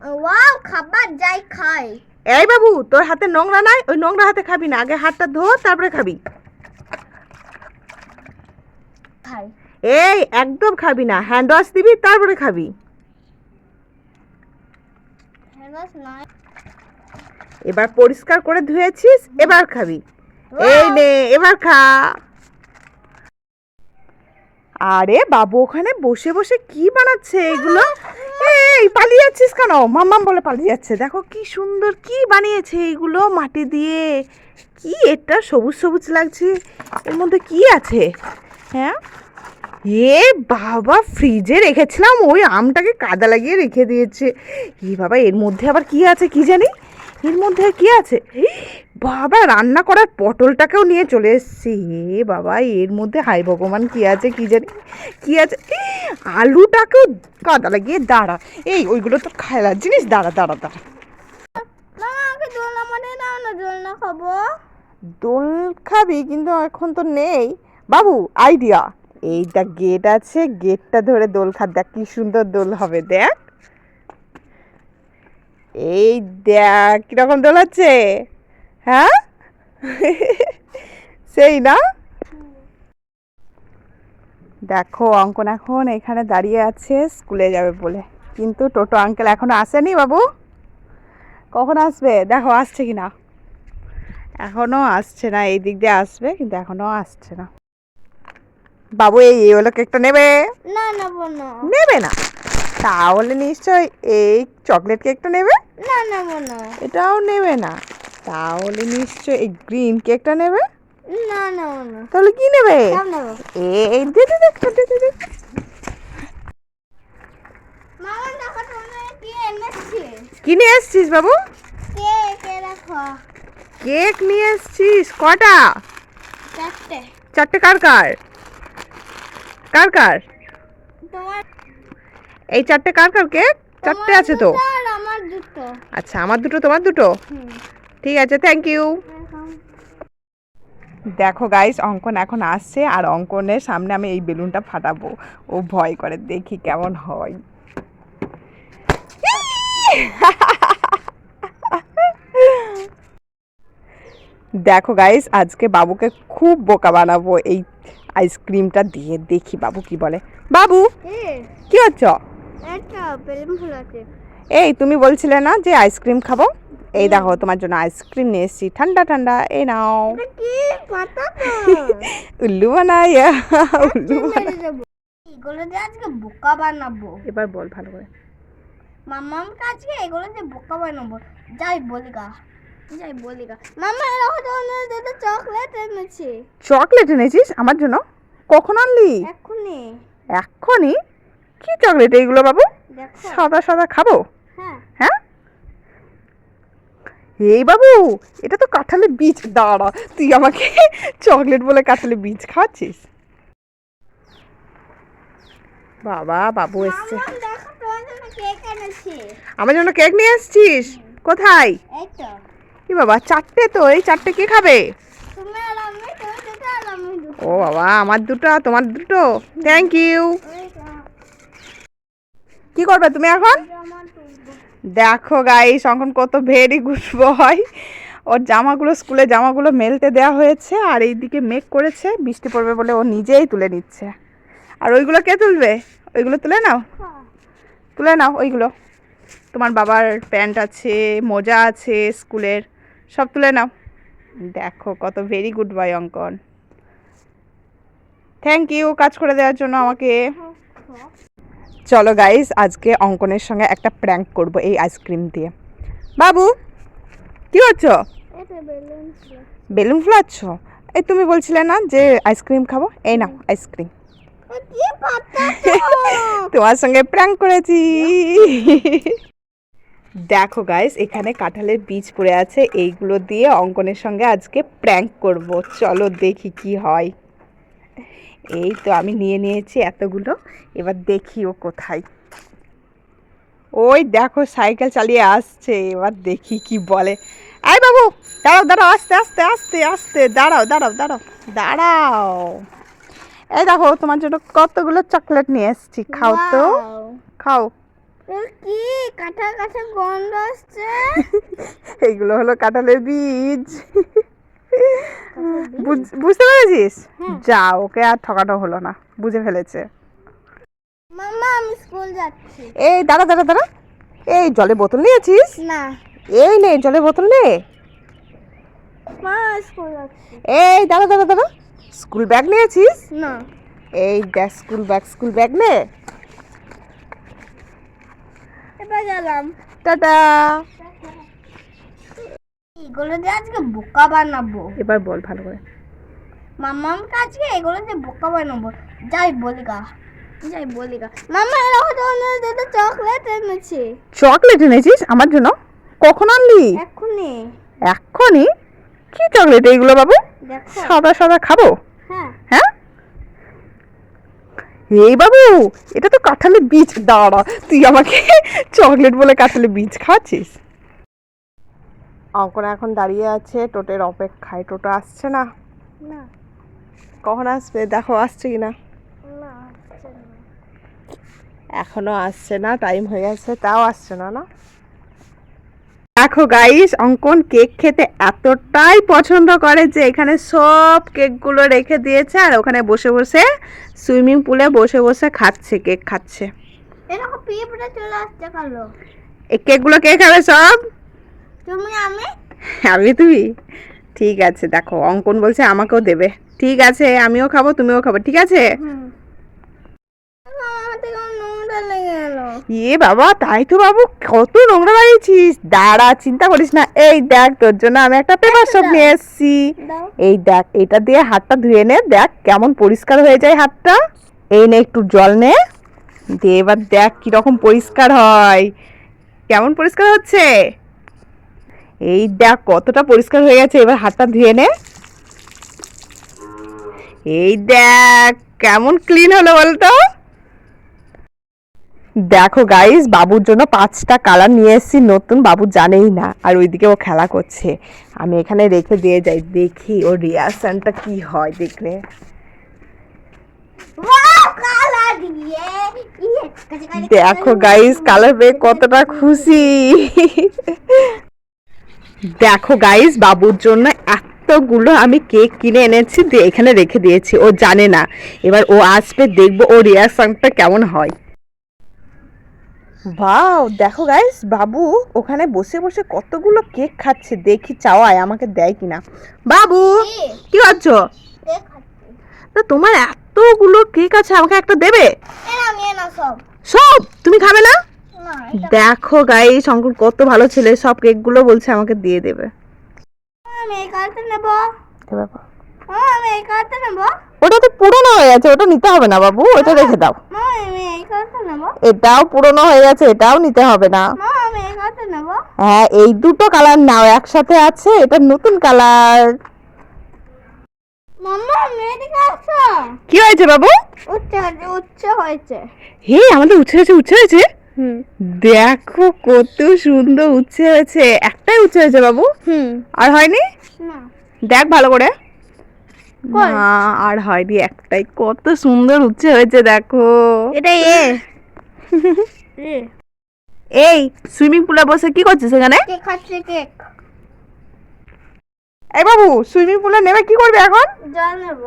Wow, খাবার যাই খাই। এই বাবু, তোর হাতে নোংরা নাই, ওই নোংরা হাতে খাবি না, আগে হাতটা ধো তারপরে খাবি। খাই। এই একদম খাবি না, হ্যান্ড ওয়াশ দিবি তারপরে খাবি। হ্যাঁ নাই। এবার পরিষ্কার করে ধুয়েছিস, এবার খাবি। এই নে, এবার খা। আরে বাবু ওখানে বসে বসে কি বানাচ্ছে এগুলো? এই পালিয়ে যাচ্ছিস কেন? মাম্মাম বলে পালিয়ে যাচ্ছে। দেখো কি সুন্দর কি বানিয়েছে এইগুলো মাটি দিয়ে। কি এটা সবুজ সবুজ লাগছে, এর মধ্যে কি আছে? হ্যাঁ, এ বাবা, ফ্রিজে রেখেছিলাম ওই আমটাকে কাদা লাগিয়ে রেখে দিয়েছে। এ বাবা, এর মধ্যে আবার কি আছে কি জানি? এর মধ্যে কি আছে? বাবা, রান্না করার পটলটাকেও নিয়ে চলে এসেছি। এ বাবা, এর মধ্যে হাই ভগবান কি আছে কি জানি? কি আছে? আলুটাকেও কাদা লাগিয়ে, দাঁড়া, এই ওইগুলো তো খেলার জিনিস, দাঁড়া দাঁড়া দাঁড়া। মামা আমাকে দোলনা মানে নাও না, দোলনা খাবো। দোল খাবি কিন্তু এখন তো নেই। বাবু আইডিয়া, এইটা গেট আছে, গেটটা ধরে দোল খা, দেখ কি সুন্দর দোল হবে, দেখ। এই দেখ কিরকম দোল হচ্ছে। হ্যাঁ সেই না? দেখো অঙ্কন এখন এখানে দাঁড়িয়ে আছে স্কুলে যাবে বলে, কিন্তু টোটো আঙ্কেল এখনো আসেনি। বাবু কখন আসবে? দেখো আসছে কি না। এখনো আসছে না, এই দিক দিয়ে আসবে কিন্তু এখনো আসছে না। বাবু এই হলো কেকটা নেবে? না নেবো না। নেবে না? তাহলে নিশ্চয় এই চকলেট কেকটা নেবে? না নেবো না। এটাও নেবে না? তাহলে নিশ্চয় এই গ্রিন কেকটা নেবে? না নেবো না। তাহলে কি নেবে? সব নেবো। এই দে দে দে দে দে দে। মামা দেখো তুমি কি এনেছি। কি নিয়ে এসছিস বাবু? কেক দেখো। কেক নিয়ে এসছিস? কটা? চারটে। চারটে? কার কার? কার কার? তোমার। এই চারটে কার কার কেক? চারটে আছে তো। আর আমার দুটো। আচ্ছা, আমার দুটো তোমার দুটো, ঠিক আছে, থ্যাংক ইউ। দেখো গাইস, অঙ্কন এখন আসছে আর অঙ্কনের সামনে আমি এই বেলুনটা ফাটাবো। ও ভয় করে, দেখি কেমন হয়। দেখো গাইস, আজকে বাবুকে খুব বোকা বানাবো এই আইসক্রিমটা দিয়ে, দেখি বাবু কি বলে। বাবু কি হচ্ছে? একটা বেলুন ফুলাতে। এই তুমি বলছিলে না যে আইসক্রিম খাবো? এই দেখো তোমার জন্য আইসক্রিম নিয়ে এসেছি, ঠান্ডা ঠান্ডা, এই নাও। কি পাতা তো। উল্লু বানাই, উল্লু বানাই। এগুলো দিয়ে আজকে বোকা বানাবো। এবার বল ভালো করে। মামামকে আজকে এগুলো দিয়ে বোকা বানাবো। যাই বলি গা, যাই বলি গা। মামা এরকম ধরনের দুটো চকলেট এনেছি। চকলেট এনেছিস আমার জন্য? কখন আনলি? এক্ষুনি। এক্ষুনি? কি চকলেট এইগুলো বাবু? দেখো। সাদা সাদা খাবো? হ্যাঁ। হ্যাঁ, এই বাবু এটা তো কাঁঠালের বীজ। দাঁড়া, তুই আমাকে চকলেট বলে কাঁঠালের বীজ খাওয়াচ্ছিস? বাবা, বাবু এসছে। মামাম দেখো তোমার জন্য কেক এনেছি। আমার জন্য কেক নিয়ে এসছিস? কোথায়? এই তো। কি বাবা, চারটে তো, এই চারটে কে খাবে? তুমি আর আমি, তুমি দুটো আর আমি দুটো। ও বাবা, আমার দুটো আর তোমার দুটো, থ্যাংক ইউ। কি করবে তুমি এখন? দেখো গাইস, এখন কত ভেরি গুড বয়। ওর জামাগুলো, স্কুলে জামাগুলো মেলতে দেওয়া হয়েছে আর এইদিকে মেঘ করেছে, বৃষ্টি পড়বে বলে ও নিজেই তুলে নিচ্ছে। আর ওইগুলো কে তুলবে? ওইগুলো তুলে নাও, তুলে নাও ওইগুলো। তোমার বাবার প্যান্ট আছে, মোজা আছে স্কুলের, সব তুলে নাও। দেখো কত ভেরি গুড বয় অঙ্কন। থ্যাংক ইউ কাজ করে দেওয়ার জন্য আমাকে। চলো গাইস, আজকে অঙ্কনের সঙ্গে একটা প্র্যাঙ্ক করব এই আইসক্রিম দিয়ে। বাবু কি হচ্ছে? বেলুন ফুলাচ্ছ? এই তুমি বলছিলে না যে আইসক্রিম খাবো, এই নাও আইসক্রিম। তোমার সঙ্গে প্র্যাঙ্ক করেছি। দেখো গাইস, এখানে কাঁঠালের বীজ পড়ে আছে, এইগুলো দিয়ে অঙ্কনের সঙ্গে আজকে প্র্যাঙ্ক করব। চলো দেখি কি হয়। এই তো আমি নিয়ে নিয়েছি এতগুলো, এবার দেখি ও কোথায়। ওই দেখো সাইকেল চালিয়ে আসছে, এবার দেখি কি বলে। এই বাবু দাঁড়াও দাঁড়াও, আস্তে আস্তে আস্তে আস্তে, দাঁড়াও দাঁড়াও দাঁড়াও দাঁড়াও। এই দেখো তোমার জন্য কতগুলো চকলেট নিয়ে এসেছি, খাও তো, খাও। কি কাঁচা কাঁচা গন্ধ আসছে। এইগুলো হলো কাঁঠালের বীজ। বুঝতে পেরেছিস? যা, ওকে আর ঠকানো হলো না, বুঝে ফেলেছে। মাম্মা আমি স্কুল যাচ্ছি। এই দাঁড়া দাঁড়া দাঁড়া, এই জলের বোতল নিয়েছিস? না এই নে জলের বোতল নে। মা স্কুল যাচ্ছি। এই দাঁড়া দাঁড়া দাঁড়া, স্কুল ব্যাগ নিয়েছিস? না এই দেখ স্কুল ব্যাগ নে। এবার গেলাম। টাটা। এগুলো দিয়ে আজকে বোকা বানাবো। এবার বল ভালো করে। মাম্মাকে আজকে এগুলো দিয়ে বোকা বানাবো। যাই বলি গা। মাম্মা এরকম ধরনের দুটো চকলেট এনেছি। চকলেট এনেছিস আমার জন্য? কখন আনলি? এক্ষুনি। এক্ষুনি? কি চকলেট এইগুলো বাবু? দেখো। সাদা সাদা খাবো? হ্যাঁ হ্যাঁ এই বাবু, এটা তো কাঁঠালের বীজ। দাঁড়া, তুই আমাকে চকলেট বলে কাঁঠালের বীজ খাচ্ছিস? অঙ্কন এখন দাঁড়িয়ে আছে টোটোর অপেক্ষায়। টোটো আসছে না। না কখন আসবে দেখো, আসছে কিনা। না আসছে না। এখনো আসছে না, টাইম হয়ে গেছে তাও আসছে না। না দেখো গাইস, অঙ্কন কেক খেতে এতটাই পছন্দ করে যে এখানে সব কেকগুলো রেখে দিয়েছে আর ওখানে বসে বসে সুইমিং পুলে বসে বসে খাচ্ছে, কেক খাচ্ছে। এরকম পিঁপড়ে চলে আসছে কালো। এই কেকগুলো কে খাবে সব? তুমি আমি। আমি তুমি? ঠিক আছে, দেখো অঙ্কন বলছে আমাকেও দেবে। ঠিক আছে, আমিও খাবো তুমিও খাবো, ঠিক আছে? নোংরা লেগে গেল। এ বাবা, তাই তো বাবু, কত নোংরা বানিয়েছিস। দাঁড়া, চিন্তা করিস না। এই দেখ, তোর জন্য আমি একটা পেপার সোপ নিয়ে এসেছি। এই দেখ, এটা দিয়ে হাতটা ধুয়ে নে, দেখ কেমন পরিষ্কার হয়ে যায় হাতটা। এই নে একটু জল নে, দিয়ে এবার দেখ কিরকম পরিষ্কার হয়। কেমন পরিষ্কার হচ্ছে? এই দেখ কতটা পরিষ্কার হয়ে গেছে। এবার হাতটা ধুয়ে নে। এই দেখ কেমন ক্লিন হলো বলতো। দেখো গাইস, বাবুর জন্য 5টা কালার নিয়ে এসেছি নতুন, বাবু জানেই না। আর ওইদিকে ও খেলা করছে, আমি এখানে রেখে দিয়ে যাই, দেখি ওর রিয়াকশনটা কি হয় দেখলে। দেখো গাইস, কালার পেয়ে কতটা খুশি। দেখো গাইস, বাবুর জন্য এতগুলো আমি কেক কিনে এনেছি, দিয়ে এখানে রেখে দিয়েছি। ও জানে না, এবার ও আসবে, দেখবো ওর রিয়াকশনটা কেমন হয়। বাও, দেখো গাইস, বাবু ওখানে বসে বসে কতগুলো কেক খাচ্ছে। দেখি চাওয়ায় আমাকে দেয় কিনা। বাবু কি করছো? তো তোমার এতগুলো কেক আছে, আমাকে একটা দেবে? সব তুমি খাবে না? দেখো গাইস, শঙ্কর কত ভালো ছেলে, সব কেকগুলো বলছে আমাকে দিয়ে দেবে। আমি এই কার্ডটা নেব। আমি এই কার্ডটা নেব। ওটা তো পুরনো হয়ে গেছে, ওটা নিতে হবে না বাবু, ওটা রেখে দাও। আমি এই কার্ডটা নেব। এটাও পুরনো হয়ে গেছে, এটাও নিতে হবে না। আমি এই কার্ডটা নেব। হ্যাঁ, এই দুটো কালার নাও, একসাথে আছে, এটা নতুন কালার। মাম্মা আমি এদিকে আসো। কি হয়েছে বাবু? উচ্চ হয়েছে। হে, আমাদের উচ্ছে হয়েছে। দেখো কত সুন্দর উচ্ছে হয়েছে। একটাই উচ্ছে হয়েছে বাবু? আর হয়নি? না দেখ ভালো করে। না, আর হয়নি, একটাই। কত সুন্দর উচ্ছে হয়েছে দেখো। এটা এই সুইমিং পুলে বসে কি করছিস এখানে? কেক খাচ্ছি, কেক। এই বাবু, সুইমিং পুলে নেমে কি করবে এখন? জল নেব।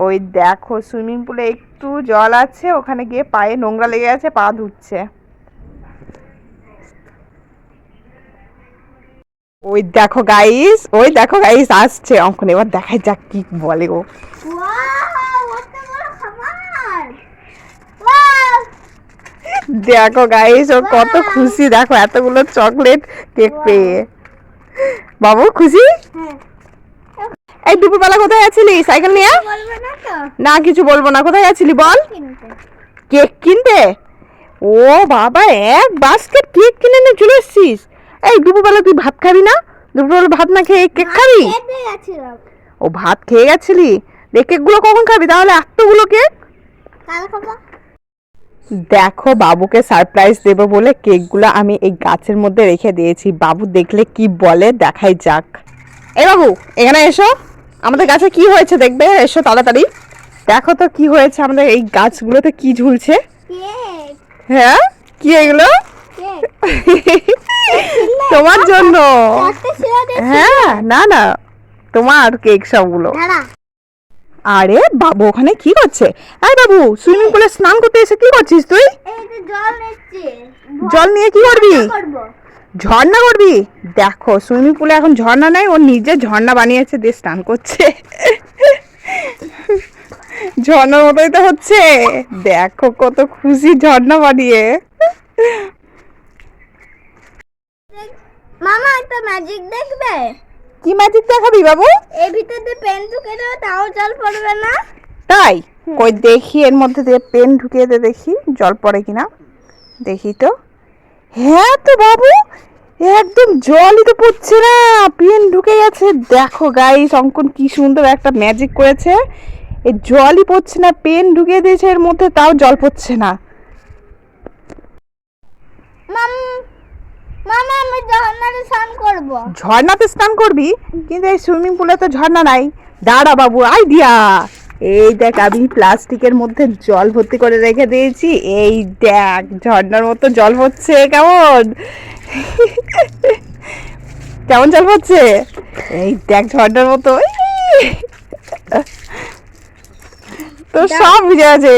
ওই দেখো সুইমিং পুলে একটু জল আছে, ওখানে গিয়ে পায়ে নোংরা লেগে আছে, পা ধুচ্ছে। ওই দেখো গাইস আসছে অঙ্কন, এবার দেখাই যাক কি বলে ও। দেখো গাইস, ও কত খুশি, দেখো এতগুলো চকলেট কেক পেয়ে। বাবু খুশি? এই দুপুরবেলা কোথায় আছিলি সাইকেল নিয়ে? না কিছু বলবো না, কোথায় আছিলি বল? কেক কিনতে? ও বাবা, এক বাস্কেট কেক কিনে নিয়ে চলে এসেছিস। এই দুপুরবেলা তুই ভাত খাবি না? দুপুরবেলা ভাত না খেয়ে কেক খাবি? ও ভাত খেয়ে গেছিলি, কেকগুলো কখন খাবি তাহলে এতগুলো কেক? দেখো, বাবুকে সারপ্রাইজ দেবো বলে কেকগুলো আমি এই গাছের মধ্যে রেখে দিয়েছি। বাবু দেখলে কি বলে দেখাই যাক। এই বাবু এখানে এসো, আমাদের গাছে কি হয়েছে দেখবে, এসো তাড়াতাড়ি। দেখো তো কি হয়েছে আমাদের এই গাছগুলোতে, কি ঝুলছে। হ্যাঁ, কি এগুলো? তোমার জন্য। একটা ছেড়ে দে। হ্যাঁ না না, তোমার কেক সবগুলো। দাঁড়া। আরে বাবু ওখানে কি করছে? আরে বাবু সুইমিং পুলে স্নান করতে এসে কি করছিস তুই? এই যে জল নিচ্ছি। জল নিয়ে কি করবি? করবো। ঝর্ণা করবি? দেখো সুইমিং পুলে এখন ঝর্ণা নাই, ও নিজে ঝর্ণা বানিয়েছে দিয়ে স্নান করছে। ঝর্ণার মতোই তো হচ্ছে, দেখো কত খুশি ঝর্ণা বানিয়ে। মামা একটা ম্যাজিক দেখবে? কি ম্যাজিক দেখাবি বাবু? এর ভিতর দিয়ে পেন ঢুকে দেবে, তাও জল পড়বে না। তাই? কই দেখি এর মধ্যে দিয়ে পেন ঢুকিয়ে দে দেখি জল পড়ে কিনা, দেখি তো। হ্যাঁ তো বাবু, একদম জলই তো পড়ছে না, পেন ঢুকে গেছে। দেখো গাইস, অঙ্কন কি সুন্দর একটা ম্যাজিক করেছে, এই জলই পড়ছে না, পেন ঢুকিয়ে দিয়েছে এর মধ্যে, তাও জল পড়ছে না। মামা আমি ঝর্ণাতে স্নান করবো। ঝর্ণাতে স্নান করবি? কিন্তু এই সুইমিং পুলে তো ঝর্ণা নাই। দাঁড়া বাবু, আইডিয়া। এই দেখ আমি প্লাস্টিকের মধ্যে জল ভর্তি করে রেখে দিয়েছি, এই দেখ ঝর্ণার মতো জল পড়ছে। কেমন কেমন জল পড়ছে? এই দেখ ঝর্ণার মতো। তো সব বুঝে আছে।